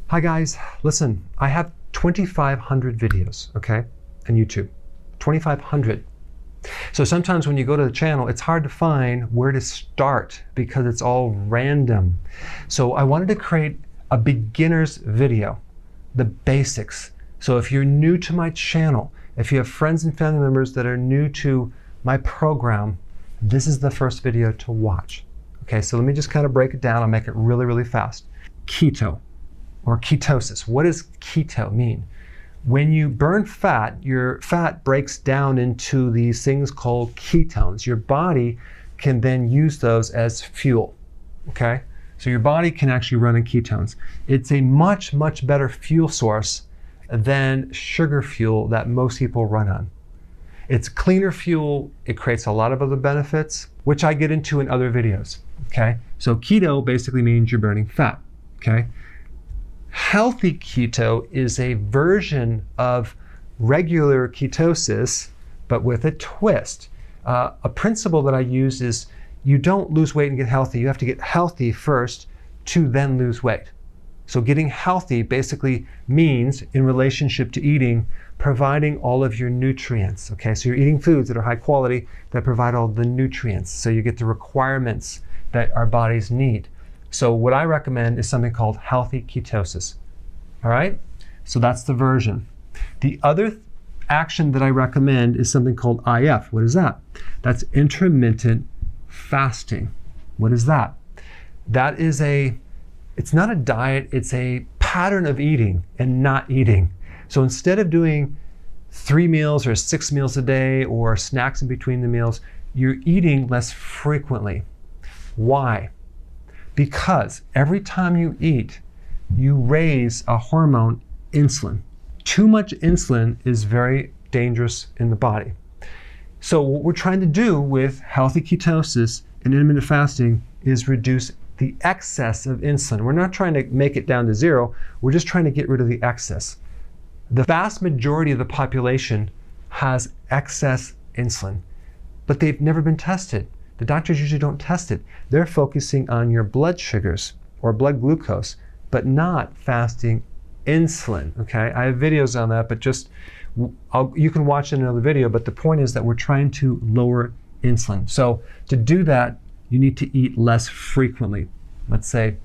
Hi guys, listen, I have 2,500 videos, okay, on YouTube, 2,500. So sometimes when you go to the channel, it's hard to find where to start because it's all random. So I wanted to create a beginner's video, the basics. So if you're new to my channel, if you have friends and family members that are new to my program, this is the first video to watch. Okay, so let me just kind of break it down. I'll make it really, really fast. Keto, or ketosis. What does keto mean? When you burn fat, your fat breaks down into these things called ketones. Your body can then use those as fuel, okay? So your body can actually run on ketones. It's a much, much better fuel source than sugar fuel that most people run on. It's cleaner fuel. It creates a lot of other benefits, which I get into in other videos, okay? So keto basically means you're burning fat, okay? Healthy keto is a version of regular ketosis, but with a twist. A principle that I use is you don't lose weight and get healthy. You have to get healthy first to then lose weight. So getting healthy basically means, in relationship to eating, providing all of your nutrients. Okay, so you're eating foods that are high quality that provide all the nutrients. So you get the requirements that our bodies need. So what I recommend is something called healthy ketosis. All right, so that's the version. The other action that I recommend is something called IF. What is that? That's intermittent fasting. What is that? That is it's not a diet, it's a pattern of eating and not eating. So instead of doing 3 meals or 6 meals a day or snacks in between the meals, you're eating less frequently. Why? Because every time you eat, you raise a hormone, insulin. Too much insulin is very dangerous in the body. So what we're trying to do with healthy ketosis and intermittent fasting is reduce the excess of insulin. We're not trying to make it down to zero. We're just trying to get rid of the excess. The vast majority of the population has excess insulin, but they've never been tested. The doctors usually don't test it. They're focusing on your blood sugars or blood glucose, but not fasting insulin, okay? I have videos on that, but you can watch it in another video, but the point is that we're trying to lower insulin. So to do that, you need to eat less frequently. Let's say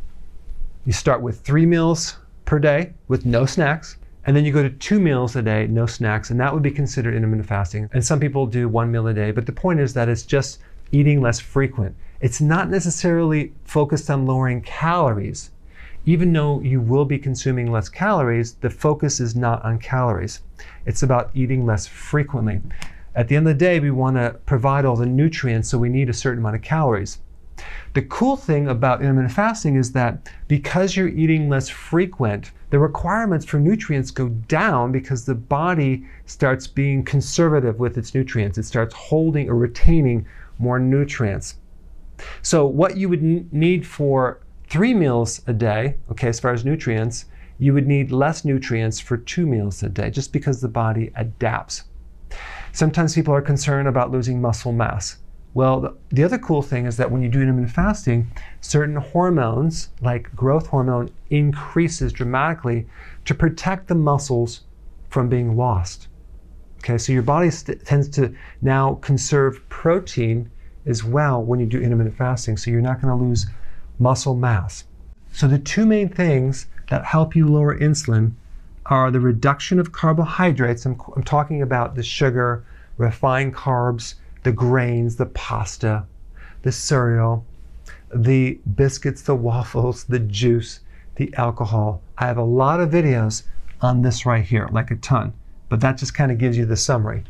you start with 3 meals per day with no snacks, and then you go to 2 meals a day, no snacks, and that would be considered intermittent fasting. And some people do 1 meal a day, but the point is that it's just eating less frequent. It's not necessarily focused on lowering calories. Even though you will be consuming less calories, the focus is not on calories. It's about eating less frequently. At the end of the day, we want to provide all the nutrients, so we need a certain amount of calories. The cool thing about intermittent fasting is that because you're eating less frequent, the requirements for nutrients go down because the body starts being conservative with its nutrients. It starts holding or retaining more nutrients. So what you would need for 3 meals a day, okay, as far as nutrients, you would need less nutrients for 2 meals a day, just because the body adapts. Sometimes people are concerned about losing muscle mass. Well, the other cool thing is that when you do intermittent fasting, certain hormones, like growth hormone, increases dramatically to protect the muscles from being lost. Okay, so your body tends to now conserve protein as well when you do intermittent fasting, so you're not going to lose muscle mass. So the 2 main things that help you lower insulin are the reduction of carbohydrates. I'm talking about the sugar, refined carbs, the grains, the pasta, the cereal, the biscuits, the waffles, the juice, the alcohol. I have a lot of videos on this right here, like a ton, but that just kind of gives you the summary.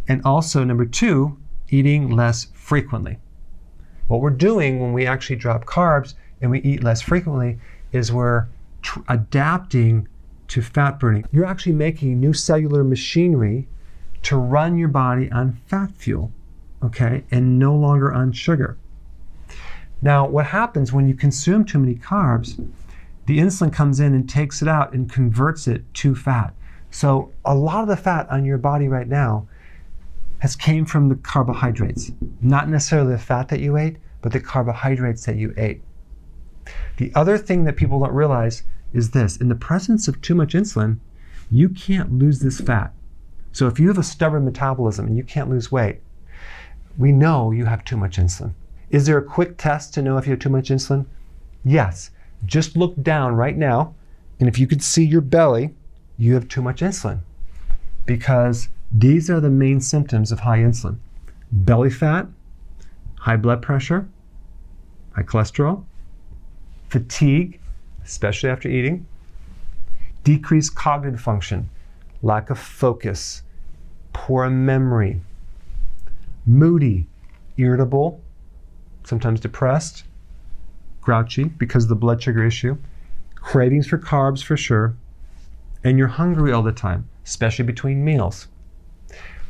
And also, number 2, eating less frequently. What we're doing when we actually drop carbs and we eat less frequently is we're adapting to fat burning. You're actually making new cellular machinery to run your body on fat fuel, okay, and no longer on sugar. Now, what happens when you consume too many carbs, the insulin comes in and takes it out and converts it to fat. So a lot of the fat on your body right now came from the carbohydrates, not necessarily the fat that you ate, but the carbohydrates that you ate. The other thing that people don't realize is this. In the presence of too much insulin, you can't lose this fat. So if you have a stubborn metabolism and you can't lose weight, we know you have too much insulin. Is there a quick test to know if you have too much insulin? Yes. Just look down right now, and if you could see your belly, you have too much insulin. Because these are the main symptoms of high insulin. Belly fat, high blood pressure, high cholesterol, fatigue, especially after eating, decreased cognitive function, lack of focus, poor memory, moody, irritable, sometimes depressed, grouchy because of the blood sugar issue, cravings for carbs for sure, and you're hungry all the time, especially between meals.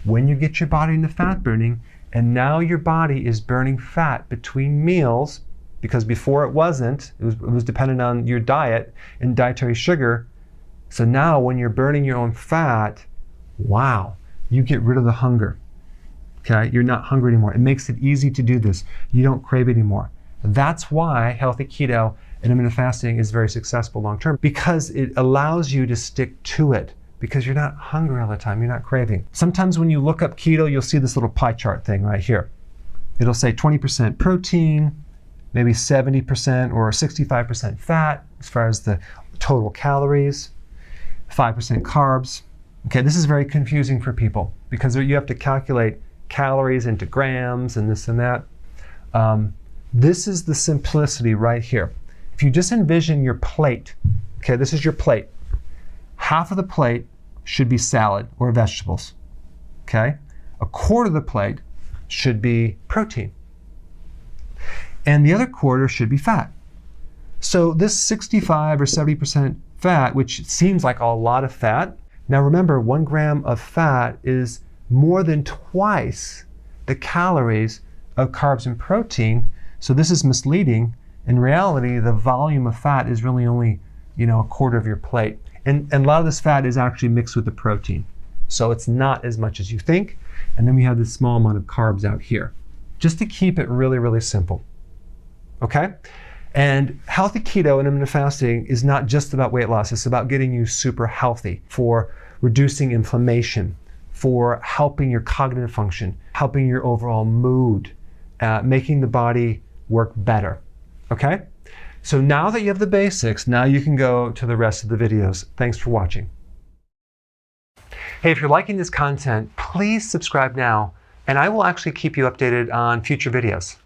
When you get your body into fat burning, and now your body is burning fat between meals, because before it wasn't, it was dependent on your diet and dietary sugar. So now when you're burning your own fat, wow, you get rid of the hunger. Okay, you're not hungry anymore. It makes it easy to do this. You don't crave anymore. That's why healthy keto and intermittent fasting is very successful long term, because it allows you to stick to it, because you're not hungry all the time, you're not craving. Sometimes when you look up keto, you'll see this little pie chart thing right here. It'll say 20% protein, maybe 70% or 65% fat as far as the total calories, 5% carbs. Okay, this is very confusing for people because you have to calculate calories into grams and this and that. This is the simplicity right here. If you just envision your plate, okay, this is your plate. Half of the plate should be salad or vegetables, okay? A quarter of the plate should be protein. And the other quarter should be fat. So this 65 or 70% fat, which seems like a lot of fat, now remember 1 gram of fat is more than twice the calories of carbs and protein. So this is misleading. In reality, the volume of fat is really only, a quarter of your plate. And a lot of this fat is actually mixed with the protein. So it's not as much as you think. And then we have this small amount of carbs out here, just to keep it really, really simple. Okay? And healthy keto and intermittent fasting is not just about weight loss. It's about getting you super healthy, for reducing inflammation, for helping your cognitive function, helping your overall mood, making the body work better. Okay? So now that you have the basics, now you can go to the rest of the videos. Thanks for watching. Hey, if you're liking this content, please subscribe now, and I will actually keep you updated on future videos.